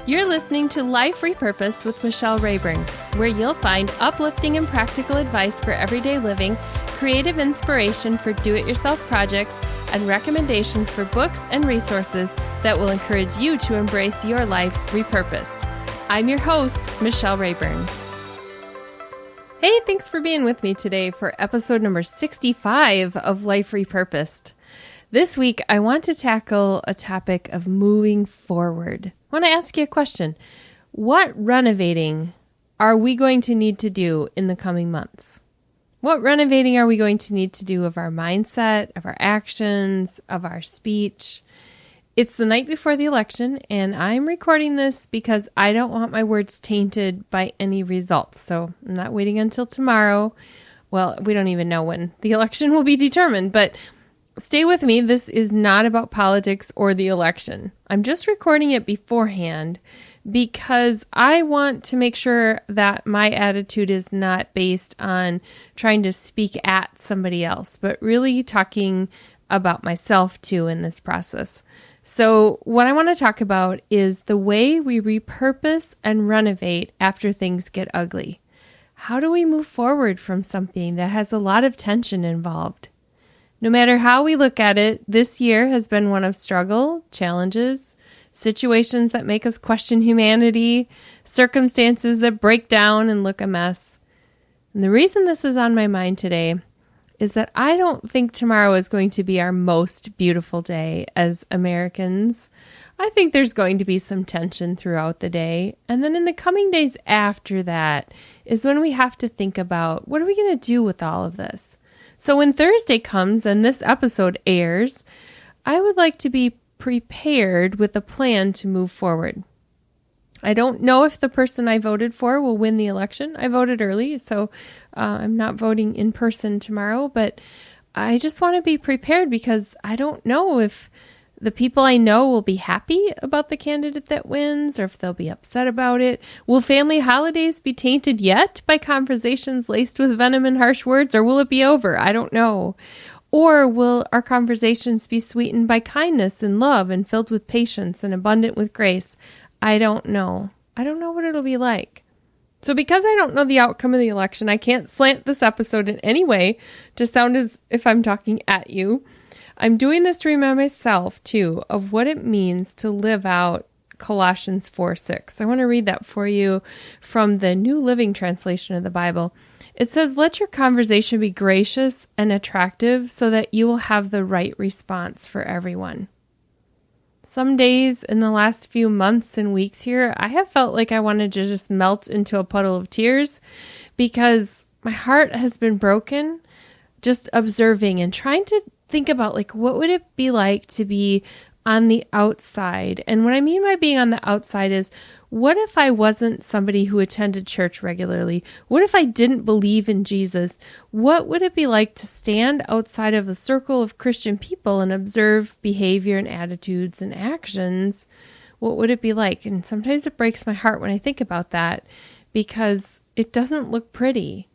You're listening to Life Repurposed with Michelle Rayburn, where you'll find uplifting and practical advice for everyday living, creative inspiration for do-it-yourself projects, and recommendations for books and resources that will encourage you to embrace your life repurposed. I'm your host, Michelle Rayburn. Hey, thanks for being with me today for episode number 65 of Life Repurposed. This week, I want to tackle a topic of moving forward. I want to ask you a question. What renovating are we going to need to do in the coming months? What renovating are we going to need to do of our mindset, of our actions, of our speech? It's the night before the election, and I'm recording this because I don't want my words tainted by any results. So I'm not waiting until tomorrow. Well, we don't even know when the election will be determined, but stay with me. This is not about politics or the election. I'm just recording it beforehand because I want to make sure that my attitude is not based on trying to speak at somebody else, but really talking about myself too in this process. So what I want to talk about is the way we repurpose and renovate after things get ugly. How do we move forward from something that has a lot of tension involved? No matter how we look at it, this year has been one of struggle, challenges, situations that make us question humanity, circumstances that break down and look a mess. And the reason this is on my mind today is that I don't think tomorrow is going to be our most beautiful day as Americans. I think there's going to be some tension throughout the day. And then in the coming days after that is when we have to think about, what are we going to do with all of this? So when Thursday comes and this episode airs, I would like to be prepared with a plan to move forward. I don't know if the person I voted for will win the election. I voted early, so I'm not voting in person tomorrow, but I just want to be prepared because I don't know if the people I know will be happy about the candidate that wins or if they'll be upset about it. Will family holidays be tainted yet by conversations laced with venom and harsh words, or will it be over? I don't know. Or will our conversations be sweetened by kindness and love and filled with patience and abundant with grace? I don't know. I don't know what it'll be like. So because I don't know the outcome of the election, I can't slant this episode in any way to sound as if I'm talking at you. I'm doing this to remind myself, too, of what it means to live out Colossians 4:6. I want to read that for you from the New Living Translation of the Bible. It says, "Let your conversation be gracious and attractive so that you will have the right response for everyone." Some days in the last few months and weeks here, I have felt like I wanted to just melt into a puddle of tears because my heart has been broken just observing and trying to think about, like, what would it be like to be on the outside? And what I mean by being on the outside is, what if I wasn't somebody who attended church regularly? What if I didn't believe in Jesus? What would it be like to stand outside of a circle of Christian people and observe behavior and attitudes and actions? What would it be like? And sometimes it breaks my heart when I think about that because it doesn't look pretty.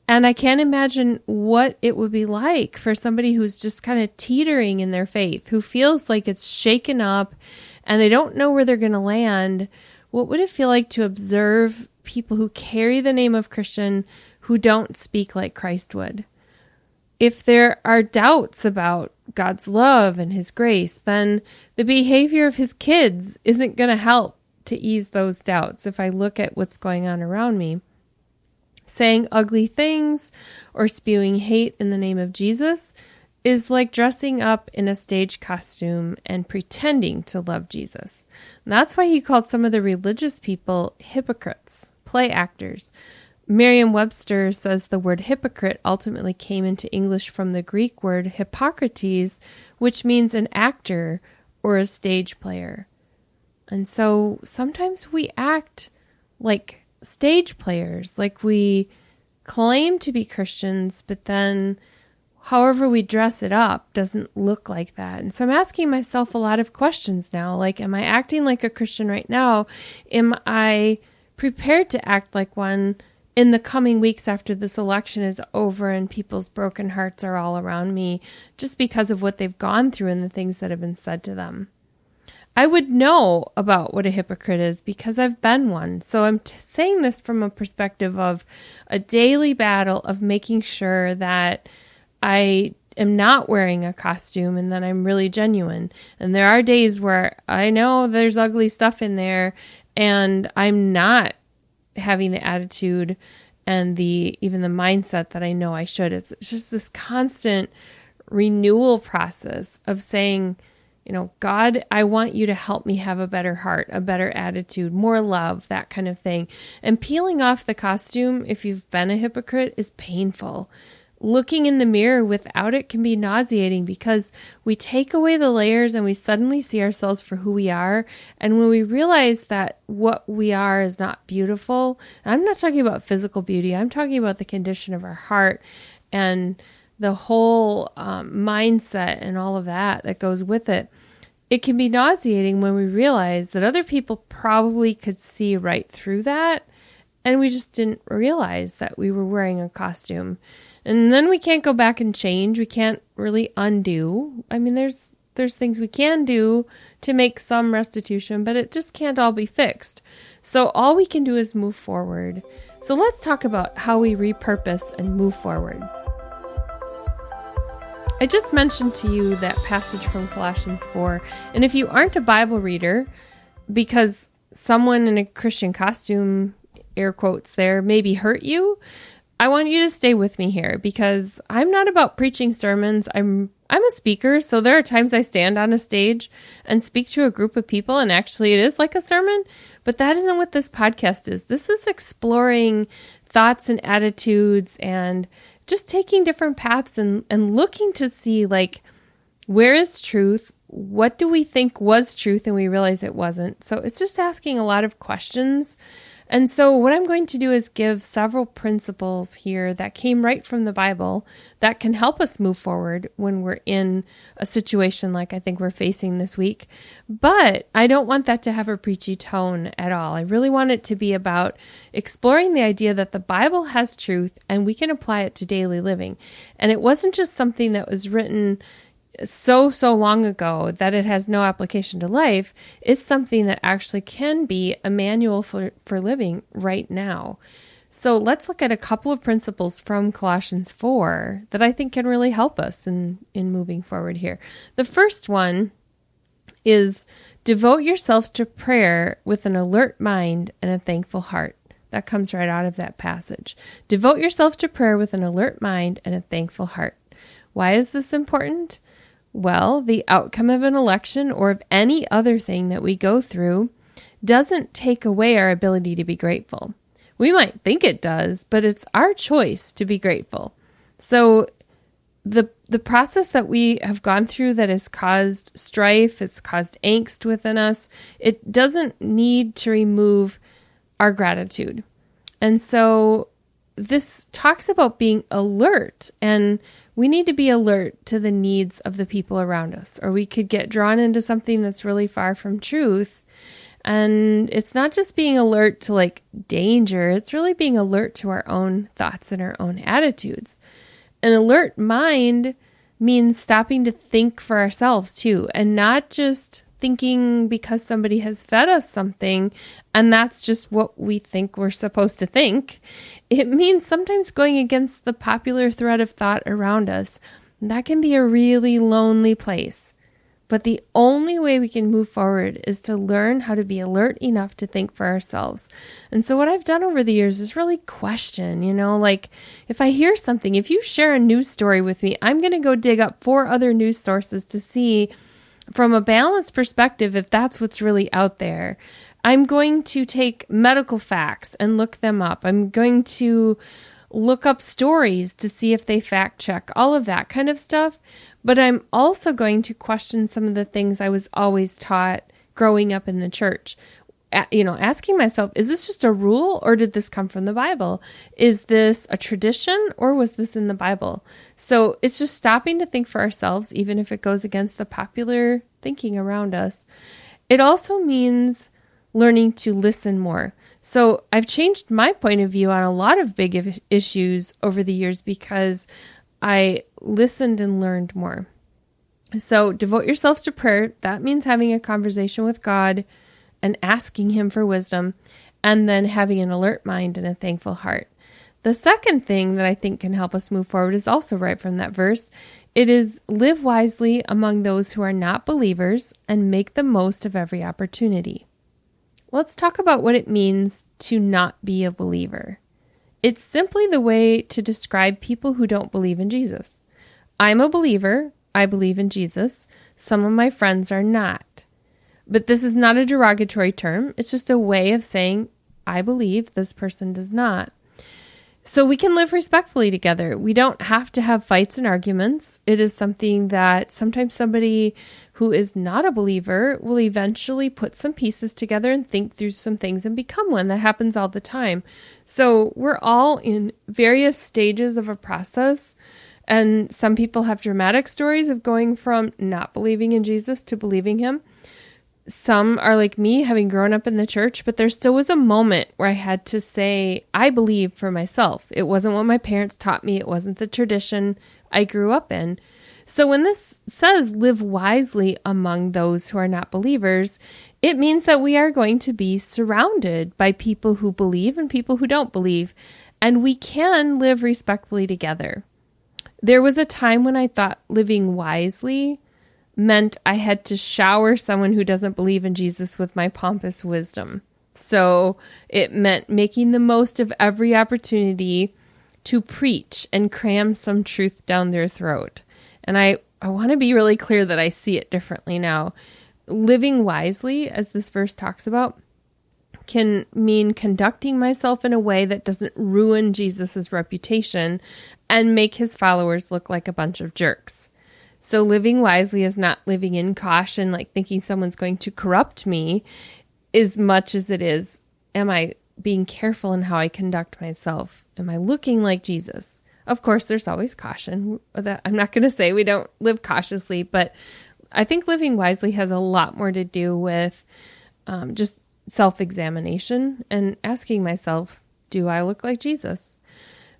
And I can't imagine what it would be like for somebody who's just kind of teetering in their faith, who feels like it's shaken up and they don't know where they're going to land. What would it feel like to observe people who carry the name of Christian who don't speak like Christ would? If there are doubts about God's love and his grace, then the behavior of his kids isn't going to help to ease those doubts if I look at what's going on around me. Saying ugly things or spewing hate in the name of Jesus is like dressing up in a stage costume and pretending to love Jesus. And that's why he called some of the religious people hypocrites, play actors. Merriam-Webster says the word hypocrite ultimately came into English from the Greek word Hippocrates, which means an actor or a stage player. And so sometimes we act like stage players, like we claim to be Christians, but then however we dress it up doesn't look like that. And so I'm asking myself a lot of questions now, like, am I acting like a Christian right now? Am I prepared to act like one in the coming weeks after this election is over and people's broken hearts are all around me just because of what they've gone through and the things that have been said to them? I would know about what a hypocrite is because I've been one. So I'm saying this from a perspective of a daily battle of making sure that I am not wearing a costume and that I'm really genuine. And there are days where I know there's ugly stuff in there and I'm not having the attitude and even the mindset that I know I should. It's just this constant renewal process of saying, God, I want you to help me have a better heart, a better attitude, more love, that kind of thing. And peeling off the costume, if you've been a hypocrite, is painful. Looking in the mirror without it can be nauseating because we take away the layers and we suddenly see ourselves for who we are. And when we realize that what we are is not beautiful, I'm not talking about physical beauty, I'm talking about the condition of our heart and the whole mindset and all of that goes with it. It can be nauseating when we realize that other people probably could see right through that, and we just didn't realize that we were wearing a costume. And then we can't go back and change. We can't really undo. I mean, there's things we can do to make some restitution, but it just can't all be fixed. So all we can do is move forward. So let's talk about how we repurpose and move forward. I just mentioned to you that passage from Colossians 4, and if you aren't a Bible reader, because someone in a Christian costume, air quotes there, maybe hurt you, I want you to stay with me here because I'm not about preaching sermons. I'm a speaker, so there are times I stand on a stage and speak to a group of people, and actually it is like a sermon, but that isn't what this podcast is. This is exploring thoughts and attitudes and just taking different paths and looking to see, like, where is truth? What do we think was truth and we realize it wasn't? So it's just asking a lot of questions. And so what I'm going to do is give several principles here that came right from the Bible that can help us move forward when we're in a situation like I think we're facing this week. But I don't want that to have a preachy tone at all. I really want it to be about exploring the idea that the Bible has truth and we can apply it to daily living. And it wasn't just something that was written so long ago that it has no application to life. It's something that actually can be a manual for living right now. So let's look at a couple of principles from Colossians 4 that I think can really help us in moving forward here. The first one is devote yourselves to prayer with an alert mind and a thankful heart. That comes right out of that passage. Devote yourselves to prayer with an alert mind and a thankful heart. Why is this important? Well, the outcome of an election or of any other thing that we go through doesn't take away our ability to be grateful. We might think it does, but it's our choice to be grateful. So the process that we have gone through that has caused strife, it's caused angst within us, it doesn't need to remove our gratitude. And so this talks about being alert, and we need to be alert to the needs of the people around us, or we could get drawn into something that's really far from truth. And it's not just being alert to like danger, it's really being alert to our own thoughts and our own attitudes. An alert mind means stopping to think for ourselves too, and not just thinking because somebody has fed us something and that's just what we think we're supposed to think. It means sometimes going against the popular thread of thought around us. That can be a really lonely place. But the only way we can move forward is to learn how to be alert enough to think for ourselves. And so what I've done over the years is really question, like if I hear something, if you share a news story with me, I'm going to go dig up 4 other news sources to see from a balanced perspective if that's what's really out there. I'm going to take medical facts and look them up. I'm going to look up stories to see if they fact check, all of that kind of stuff. But I'm also going to question some of the things I was always taught growing up in the church. Asking myself, is this just a rule or did this come from the Bible? Is this a tradition or was this in the Bible? So it's just stopping to think for ourselves, even if it goes against the popular thinking around us. It also means learning to listen more. So I've changed my point of view on a lot of big issues over the years because I listened and learned more. So devote yourselves to prayer. That means having a conversation with God and asking him for wisdom, and then having an alert mind and a thankful heart. The second thing that I think can help us move forward is also right from that verse. It is live wisely among those who are not believers and make the most of every opportunity. Let's talk about what it means to not be a believer. It's simply the way to describe people who don't believe in Jesus. I'm a believer. I believe in Jesus. Some of my friends are not. But this is not a derogatory term. It's just a way of saying, I believe, this person does not. So we can live respectfully together. We don't have to have fights and arguments. It is something that sometimes somebody who is not a believer will eventually put some pieces together and think through some things and become one. That happens all the time. So we're all in various stages of a process. And some people have dramatic stories of going from not believing in Jesus to believing him. Some are like me, having grown up in the church, but there still was a moment where I had to say, I believe for myself. It wasn't what my parents taught me. It wasn't the tradition I grew up in. So when this says live wisely among those who are not believers, it means that we are going to be surrounded by people who believe and people who don't believe, and we can live respectfully together. There was a time when I thought living wisely meant I had to shower someone who doesn't believe in Jesus with my pompous wisdom. So it meant making the most of every opportunity to preach and cram some truth down their throat. And I want to be really clear that I see it differently now. Living wisely, as this verse talks about, can mean conducting myself in a way that doesn't ruin Jesus's reputation and make his followers look like a bunch of jerks. So living wisely is not living in caution, like thinking someone's going to corrupt me, as much as it is, am I being careful in how I conduct myself? Am I looking like Jesus? Of course, there's always caution. I'm not going to say we don't live cautiously, but I think living wisely has a lot more to do with just self-examination and asking myself, do I look like Jesus?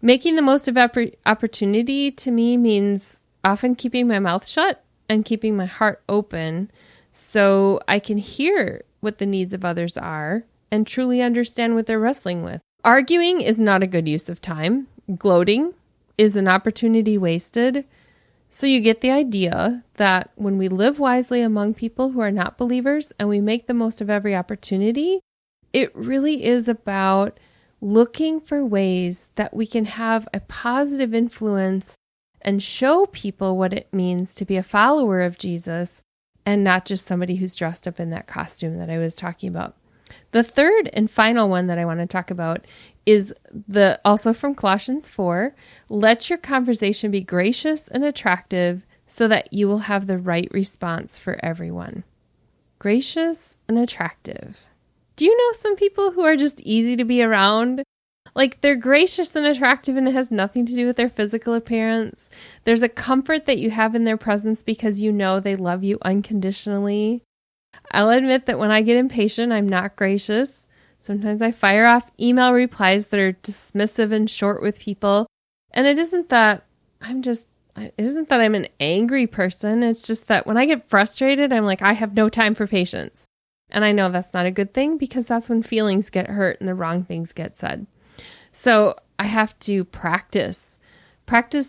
Making the most of opportunity to me means often keeping my mouth shut and keeping my heart open so I can hear what the needs of others are and truly understand what they're wrestling with. Arguing is not a good use of time. Gloating is an opportunity wasted. So you get the idea that when we live wisely among people who are not believers and we make the most of every opportunity, it really is about looking for ways that we can have a positive influence and show people what it means to be a follower of Jesus and not just somebody who's dressed up in that costume that I was talking about. The third and final one that I want to talk about is also from Colossians 4, let your conversation be gracious and attractive so that you will have the right response for everyone. Gracious and attractive. Do you know some people who are just easy to be around? Like, they're gracious and attractive and it has nothing to do with their physical appearance. There's a comfort that you have in their presence because you know they love you unconditionally. I'll admit that when I get impatient, I'm not gracious. Sometimes I fire off email replies that are dismissive and short with people. And it isn't that I'm an angry person. It's just that when I get frustrated, I'm like, I have no time for patience. And I know that's not a good thing because that's when feelings get hurt and the wrong things get said. So I have to practice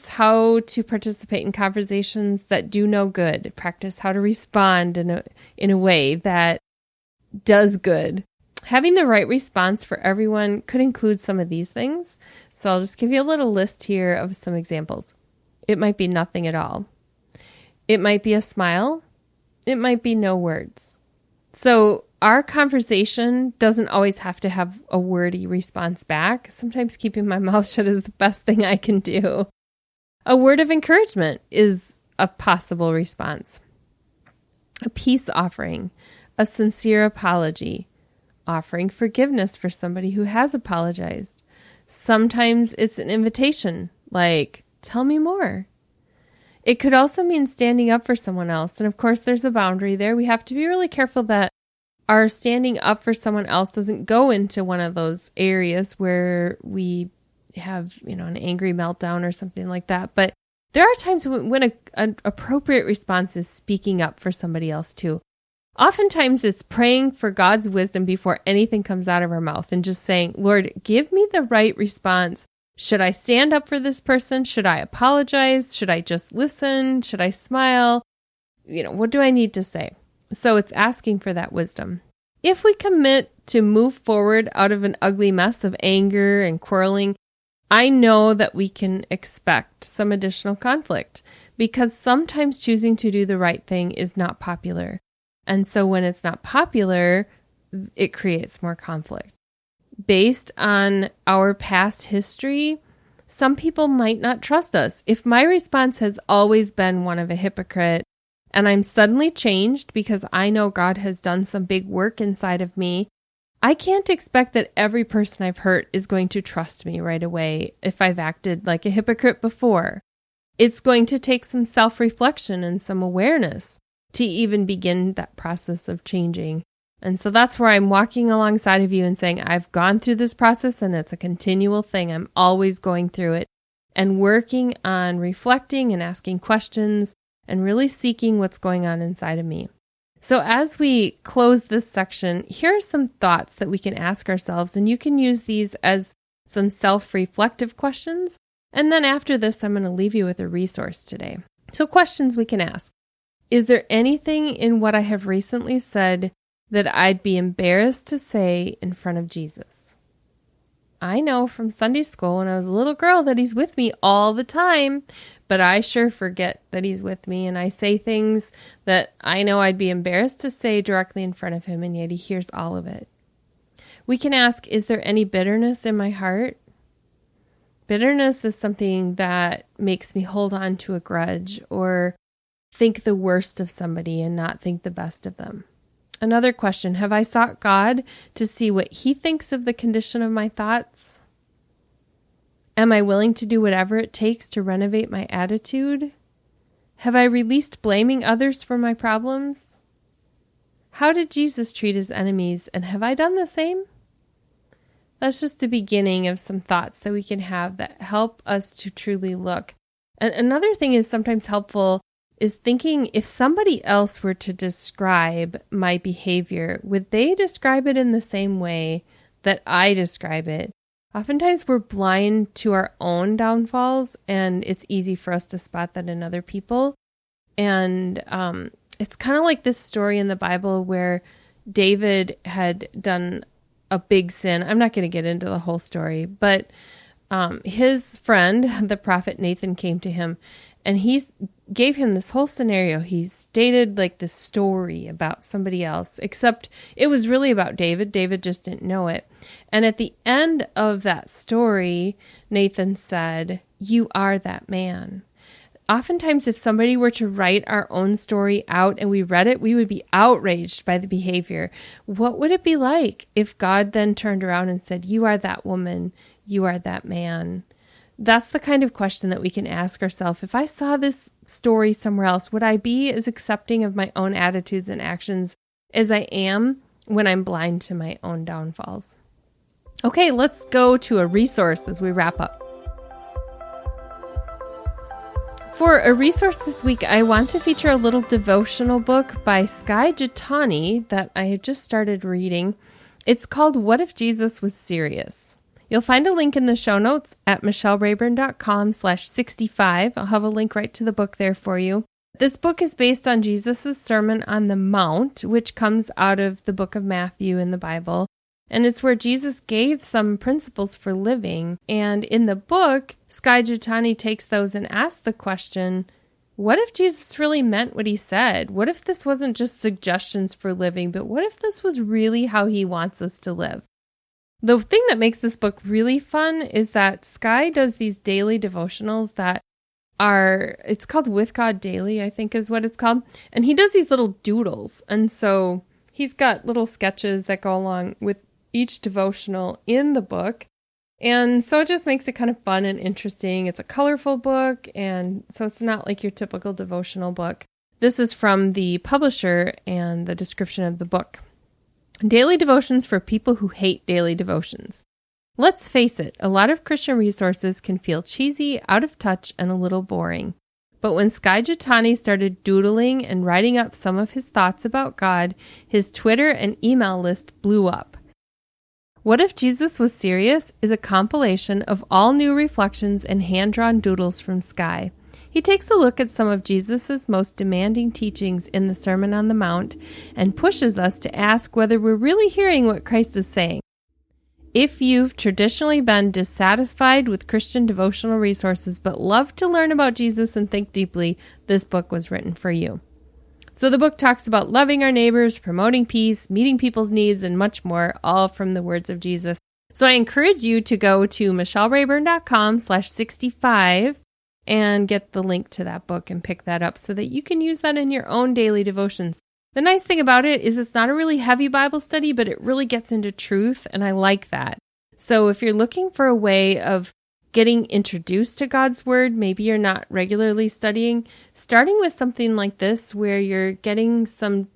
how to participate in conversations that do no good, practice how to respond in a way that does good. Having the right response for everyone could include some of these things. So I'll just give you a little list here of some examples. It might be nothing at all. It might be a smile. It might be no words. So our conversation doesn't always have to have a wordy response back. Sometimes keeping my mouth shut is the best thing I can do. A word of encouragement is a possible response. A peace offering, a sincere apology, offering forgiveness for somebody who has apologized. Sometimes it's an invitation, like, tell me more. It could also mean standing up for someone else. And of course, there's a boundary there. We have to be really careful that our standing up for someone else doesn't go into one of those areas where we have, an angry meltdown or something like that. But There are times when an appropriate response is speaking up for somebody else too. Oftentimes it's praying for God's wisdom before anything comes out of our mouth and just saying, Lord, give me the right response. Should I stand up for this person? Should I apologize? Should I just listen? Should I smile? What do I need to say? So it's asking for that wisdom. If we commit to move forward out of an ugly mess of anger and quarreling, I know that we can expect some additional conflict because sometimes choosing to do the right thing is not popular. And so when it's not popular, it creates more conflict. Based on our past history, some people might not trust us. If my response has always been one of a hypocrite, and I'm suddenly changed because I know God has done some big work inside of me, I can't expect that every person I've hurt is going to trust me right away if I've acted like a hypocrite before. It's going to take some self-reflection and some awareness to even begin that process of changing. And so that's where I'm walking alongside of you and saying, I've gone through this process and it's a continual thing. I'm always going through it and working on reflecting and asking questions and really seeking what's going on inside of me. So as we close this section, here are some thoughts that we can ask ourselves, and you can use these as some self-reflective questions. And then after this, I'm going to leave you with a resource today. So questions we can ask. Is there anything in what I have recently said that I'd be embarrassed to say in front of Jesus? I know from Sunday school when I was a little girl that he's with me all the time, but I sure forget that he's with me, and I say things that I know I'd be embarrassed to say directly in front of him, and yet he hears all of it. We can ask, is there any bitterness in my heart? Bitterness is something that makes me hold on to a grudge or think the worst of somebody and not think the best of them. Another question, have I sought God to see what he thinks of the condition of my thoughts? Am I willing to do whatever it takes to renovate my attitude? Have I released blaming others for my problems? How did Jesus treat his enemies, and have I done the same? That's just the beginning of some thoughts that we can have that help us to truly look. And another thing is sometimes helpful is thinking if somebody else were to describe my behavior, would they describe it in the same way that I describe it? Oftentimes we're blind to our own downfalls, and it's easy for us to spot that in other people. And it's kind of like this story in the Bible where David had done a big sin. I'm not going to get into the whole story, but his friend, the prophet Nathan, came to him, and he gave him this whole scenario. He stated like this story about somebody else, except it was really about David. David just didn't know it. And at the end of that story, Nathan said, "You are that man." Oftentimes, if somebody were to write our own story out and we read it, we would be outraged by the behavior. What would it be like if God then turned around and said, "You are that woman, you are that man"? That's the kind of question that we can ask ourselves. If I saw this story somewhere else, would I be as accepting of my own attitudes and actions as I am when I'm blind to my own downfalls? Okay, let's go to a resource as we wrap up. For a resource this week, I want to feature a little devotional book by Skye Jitani that I have just started reading. It's called What If Jesus Was Serious? You'll find a link in the show notes at michellerayburn.com/65. I'll have a link right to the book there for you. This book is based on Jesus' Sermon on the Mount, which comes out of the book of Matthew in the Bible. And it's where Jesus gave some principles for living. And in the book, Skye Jitani takes those and asks the question, what if Jesus really meant what he said? What if this wasn't just suggestions for living, but what if this was really how he wants us to live? The thing that makes this book really fun is that Skye does these daily devotionals that it's called With God Daily, I think is what it's called. And he does these little doodles. And so he's got little sketches that go along with each devotional in the book. And so it just makes it kind of fun and interesting. It's a colorful book, and so it's not like your typical devotional book. This is from the publisher and the description of the book. Daily devotions for people who hate daily devotions. Let's face it, a lot of Christian resources can feel cheesy, out of touch, and a little boring. But when Skye Jitani started doodling and writing up some of his thoughts about God, his Twitter and email list blew up. What If Jesus Was Serious is a compilation of all new reflections and hand-drawn doodles from Skye. He takes a look at some of Jesus' most demanding teachings in the Sermon on the Mount and pushes us to ask whether we're really hearing what Christ is saying. If you've traditionally been dissatisfied with Christian devotional resources but love to learn about Jesus and think deeply, this book was written for you. So the book talks about loving our neighbors, promoting peace, meeting people's needs, and much more, all from the words of Jesus. So I encourage you to go to michellerayburn.com/65 and get the link to that book and pick that up so that you can use that in your own daily devotions. The nice thing about it is it's not a really heavy Bible study, but it really gets into truth, and I like that. So if you're looking for a way of getting introduced to God's Word, maybe you're not regularly studying, starting with something like this where you're getting some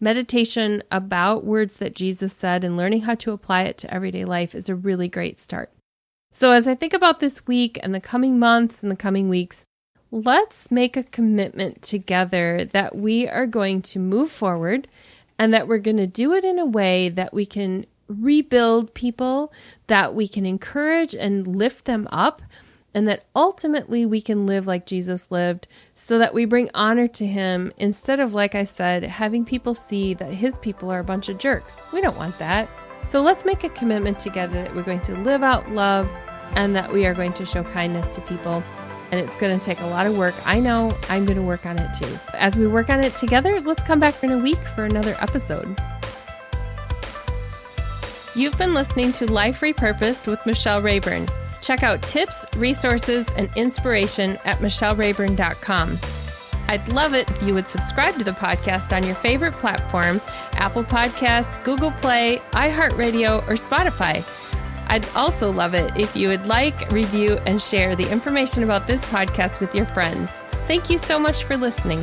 meditation about words that Jesus said and learning how to apply it to everyday life is a really great start. So as I think about this week and the coming months and the coming weeks, let's make a commitment together that we are going to move forward and that we're going to do it in a way that we can rebuild people, that we can encourage and lift them up, and that ultimately we can live like Jesus lived so that we bring honor to him instead of, like I said, having people see that his people are a bunch of jerks. We don't want that. So let's make a commitment together that we're going to live out love and that we are going to show kindness to people. And it's going to take a lot of work. I know I'm going to work on it too. As we work on it together, let's come back in a week for another episode. You've been listening to Life Repurposed with Michelle Rayburn. Check out tips, resources, and inspiration at michellerayburn.com. I'd love it if you would subscribe to the podcast on your favorite platform, Apple Podcasts, Google Play, iHeartRadio, or Spotify. I'd also love it if you would like, review, and share the information about this podcast with your friends. Thank you so much for listening.